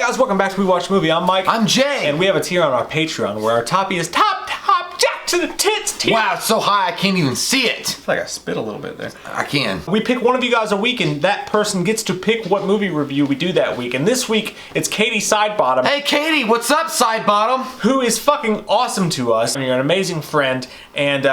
guys, welcome back to We Watch Movie. I'm Mike. I'm Jay. And we have a tier on our Patreon where our toppy is top jack to the tits tier. Wow, it's so high I can't even see it. I feel like I spit a little bit there. I can. We pick one of you guys a week and that person gets to pick what movie review we do that week. And this week, it's Katie Sidebottom. Hey Katie, what's up Sidebottom? Who is fucking awesome to us. You're an amazing friend and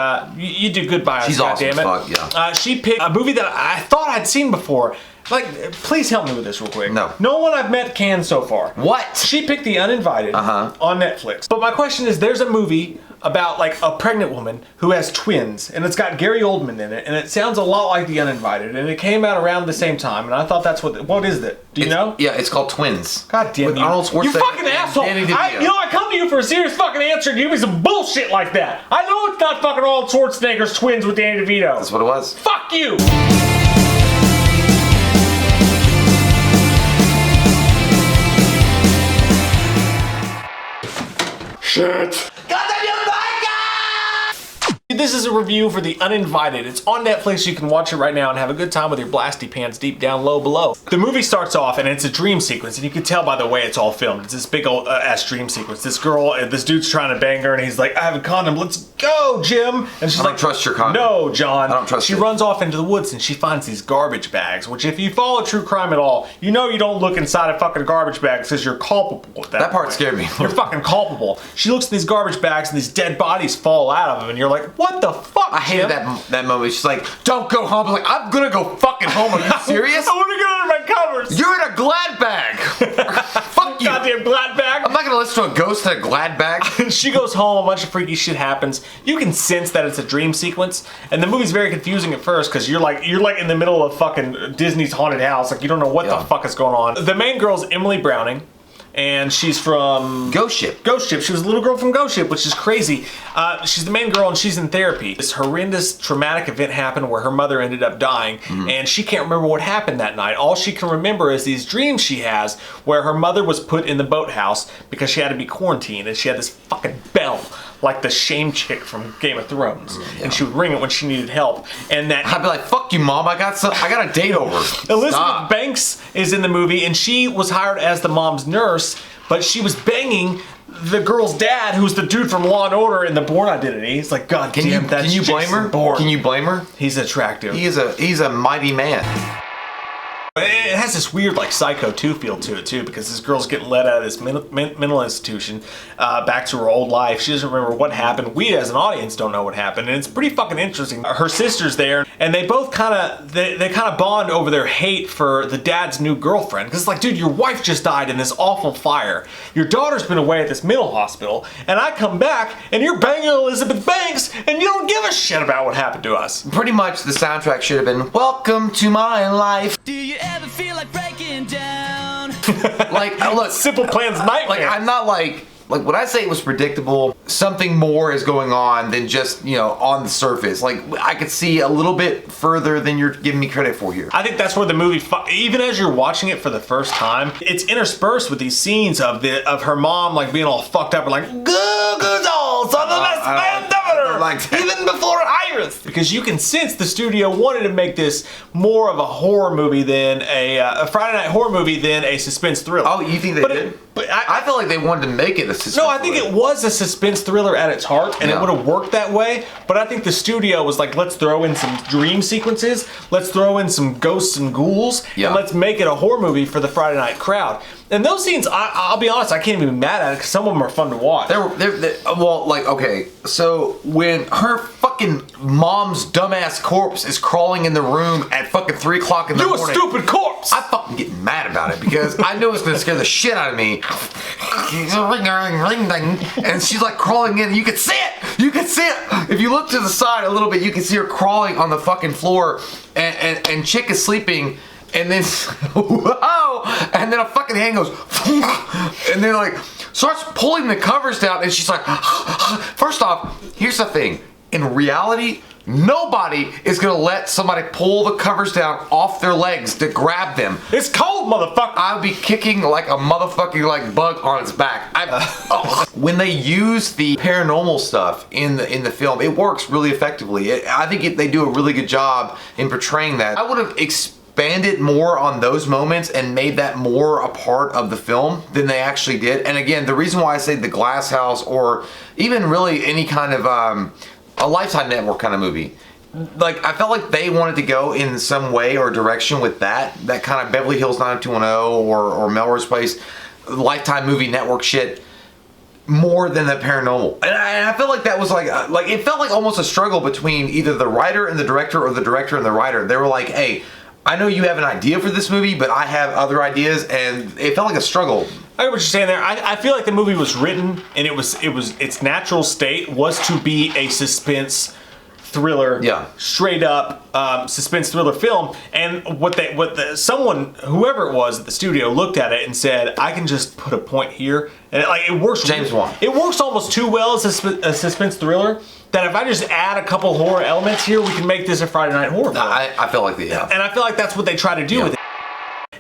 you do good by us. She's awesome as fuck, yeah. She picked a movie that I thought I'd seen before. Like, please help me with this real quick. No. No one I've met can so far. What? She picked The Uninvited on Netflix. But my question is, there's a movie about like a pregnant woman who has twins, and it's got Gary Oldman in it, and it sounds a lot like The Uninvited, and it came out around the same time, and I thought that's what is it? Do you know? Yeah, it's called Twins. God damn you. Arnold Schwarzenegger. You fucking asshole. I come to you for a serious fucking answer and you give me some bullshit like that. I know it's not fucking Arnold Schwarzenegger's Twins with Danny DeVito. That's what it was. Fuck you. Shit. Goddamn you, This is a review for The Uninvited. It's on Netflix. You can watch it right now and have a good time with your blasty pants deep down low below. The movie starts off and it's a dream sequence, and you can tell by the way it's all filmed. It's this big old ass dream sequence. This girl, this dude's trying to bang her, and he's like, "I have a condom. Let's go, Jim." And she's I don't trust your condom. "No, John." I don't trust She runs off into the woods and she finds these garbage bags, which if you follow true crime at all, you know you don't look inside a fucking garbage bag because you're culpable at That part point. scared me. You're fucking culpable. She looks in these garbage bags and these dead bodies fall out of them, and you're like, "What the fuck?" I hated that moment. She's like, "Don't go home." I'm like, "I'm gonna go fucking home." Are you serious? I wanna get under my covers. You're in a Glad bag. Fuck you. Goddamn Glad bag. I'm not gonna listen to a ghost in a Glad bag. She goes home, a bunch of freaky shit happens. You can sense that it's a dream sequence, and the movie's very confusing at first because you're like in the middle of fucking Disney's haunted house, like you don't know what the fuck is going on. The main girl's Emily Browning, and she's from Ghost Ship. Ghost Ship. She was a little girl from Ghost Ship, which is crazy. She's the main girl and she's in therapy. This horrendous traumatic event happened where her mother ended up dying, and she can't remember what happened that night. All she can remember is these dreams she has where her mother was put in the boathouse because she had to be quarantined, and she had this fucking bell like the shame chick from Game of Thrones, and she would ring it when she needed help. And that I'd be like, "Fuck you, Mom. I got a date over." Elizabeth Banks is in the movie, and she was hired as the mom's nurse, but she was banging the girl's dad, who's the dude from Law and Order in The Bourne Identity. He's like, "God damn, that's Can you blame her? Bourne." Can you blame her? He's attractive. He's a mighty man. It has this weird like Psycho 2 feel to it too, because this girl's getting let out of this mental institution back to her old life. She doesn't remember what happened. We as an audience don't know what happened, and it's pretty fucking interesting. Her sister's there, and they both kind of bond over their hate for the dad's new girlfriend, because it's like, dude, your wife just died in this awful fire. Your daughter's been away at this mental hospital, and I come back and you're banging Elizabeth Banks, and you don't give a shit about what happened to us. Pretty much the soundtrack should have been "Welcome to My Life." Do you ever feel like breaking down? Like, look, Simple Plan's nightmare. like I'm not like when I say it was predictable, something more is going on than just, on the surface. Like, I could see a little bit further than you're giving me credit for here. I think that's where the movie, even as you're watching it for the first time, it's interspersed with these scenes of her mom like being all fucked up and like, "Goo goo dolls are the best band ever, like even before Iris." Because you can sense the studio wanted to make this more of a horror movie than a Friday night horror movie than a suspense thriller. Oh, you think they did? But I feel like they wanted to make it a suspense No, I think it was a suspense thriller at its heart, and it would have worked that way. But I think the studio was like, let's throw in some dream sequences, let's throw in some ghosts and ghouls, and let's make it a horror movie for the Friday night crowd. And those scenes, I'll be honest, I can't even be mad at it because some of them are fun to watch. Well, like, okay, so when her fucking mom's dumbass corpse is crawling in the room at fucking 3 o'clock in the morning. You a stupid corpse! I fucking get mad about it because I know it's gonna scare the shit out of me. And she's like crawling in. You can see it! You can see it! If you look to the side a little bit, you can see her crawling on the fucking floor, and chick is sleeping. And then, whoa! And then a fucking hand goes, and then like starts pulling the covers down, and she's like, first off, here's the thing. In reality, nobody is gonna let somebody pull the covers down off their legs to grab them. It's cold, motherfucker! I'd be kicking like a motherfucking like bug on its back. When they use the paranormal stuff in the film, it works really effectively. I think they do a really good job in portraying that. I would have expected expanded more on those moments and made that more a part of the film than they actually did. And again, the reason why I say the Glass House, or even really any kind of a Lifetime Network kind of movie, like I felt like they wanted to go in some way or direction with that kind of Beverly Hills 90210 or Melrose Place Lifetime movie network shit more than the paranormal. And I felt like that was like it felt like almost a struggle between either the writer and the director, or the director and the writer. They were like, hey, I know you have an idea for this movie, but I have other ideas, and it felt like a struggle. I get what you're saying there. I feel like the movie was written, and its natural state was to be a suspense thriller, straight up suspense thriller film. And someone, whoever it was at the studio, looked at it and said, I can just put a point here, and it works. James Wan. It works almost too well as a suspense thriller, that if I just add a couple horror elements here, we can make this a Friday night horror film. I feel like and I feel like that's what they try to do with it.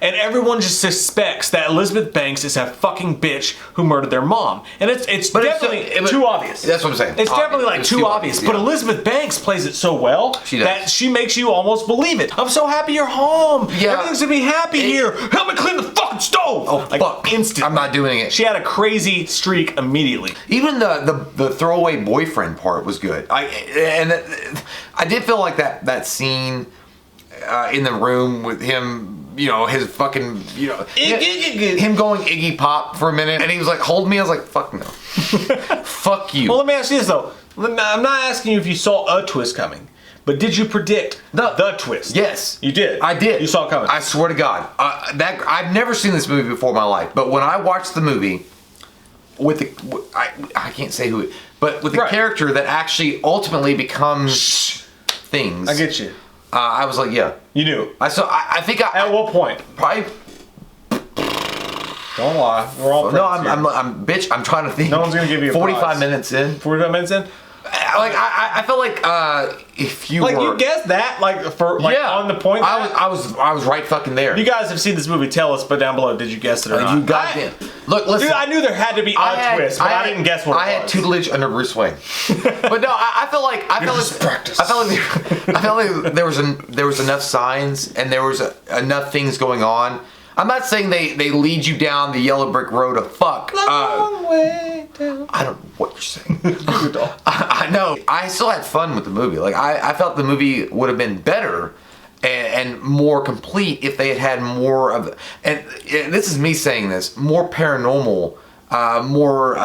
And everyone just suspects that Elizabeth Banks is a fucking bitch who murdered their mom. And it's definitely too obvious. That's what I'm saying. It's definitely like too obvious. But Elizabeth Banks plays it so well that she makes you almost believe it. I'm so happy you're home. Yeah. Everything's gonna be happy here. Help me clean the fucking stove. Oh, like, fuck. Instant. I'm not doing it. She had a crazy streak immediately. Even the throwaway boyfriend part was good. I did feel like that scene in the room with him, his fucking, him going Iggy Pop for a minute, and he was like, hold me. I was like, fuck no. Fuck you. Well, let me ask you this though. I'm not asking you if you saw a twist coming, but did you predict the twist? Yes. You did? I did. You saw it coming? I swear to God. I've never seen this movie before in my life, but when I watched the movie with I can't say who, but with the character that actually ultimately becomes things. I get you. I was like, yeah. You knew. I think At what point? Probably. Don't lie. We're all friends. No, I'm bitch. I'm trying to think. No one's gonna give you 45 minutes in. 45 minutes in? Like I felt like if you were you guessed that on the point. I was right fucking there. You guys have seen this movie. Tell us, but down below, did you guess it or not? You goddamn. Look, listen. Dude, I knew there had to be a twist, but I didn't guess what it was. I had tutelage under Bruce Wayne, but no, I felt like there was enough signs and there was enough things going on. I'm not saying they lead you down the yellow brick road of fuck. Long way down. I don't know what you're saying. I know. I still had fun with the movie. Like I felt the movie would have been better and more complete if they had more of. And this is me saying this: more paranormal, more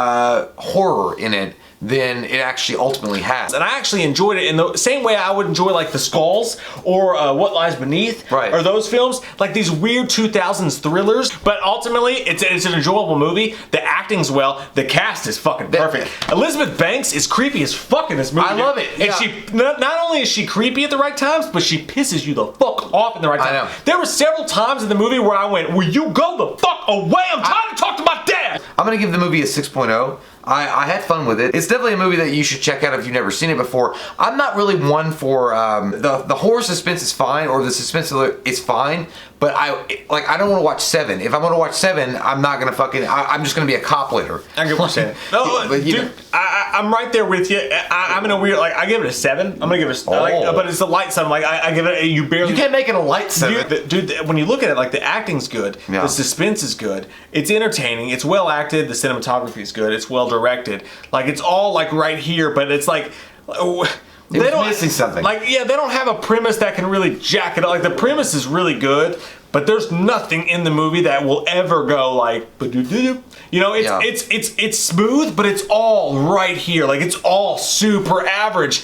horror in it than it actually ultimately has. And I actually enjoyed it in the same way I would enjoy like The Skulls or What Lies Beneath, or those films, like these weird 2000s thrillers. But ultimately, it's an enjoyable movie. The acting's well. The cast is fucking perfect. Elizabeth Banks is creepy as fuck in this movie. I love it. And she not only is she creepy at the right times, but she pisses you the fuck off in the right time. I know. There were several times in the movie where I went, will you go the fuck away? I'm trying to talk to my dad. I'm gonna give the movie a 6.0. I had fun with it. It's definitely a movie that you should check out if you've never seen it before. I'm not really one for the horror suspense is fine, or the suspense is fine, but I don't want to watch Seven. If I'm going to watch Seven, I'm not going to I'm just going to be a cop later. I get what you're saying. No, but, dude, I'm right there with you. I'm in a weird, I give it a 7. I'm going to give it a, but it's a light 7. I give it you barely. You can't make it a light 7. Dude, when you look at it, the acting's good. Yeah. The suspense is good. It's entertaining. It's well acted. The cinematography is good. It's well directed. It's all right here, but it's like they don't missing something. They don't have a premise that can really jack it up. The premise is really good, but there's nothing in the movie that will ever go it's smooth, but it's all right here. It's all super average.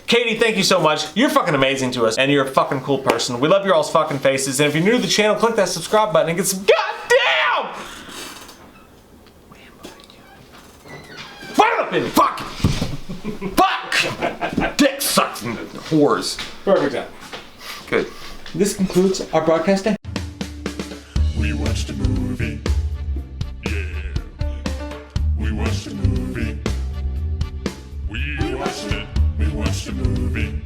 Katie, thank you so much. You're fucking amazing to us, and you're a fucking cool person. We love your all's fucking faces, and if you're new to the channel, click that subscribe button and get some goddamn. Fire up in me. Fuck! Fuck! Dick sucks and whores. Perfect time. Good. This concludes our broadcast day. We watched a movie. Yeah. We watched a movie. We watched it. We watched a movie.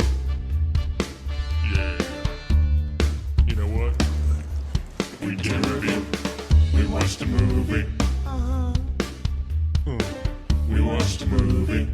Yeah. You know what? We did a review. We watched a movie. We watched a movie.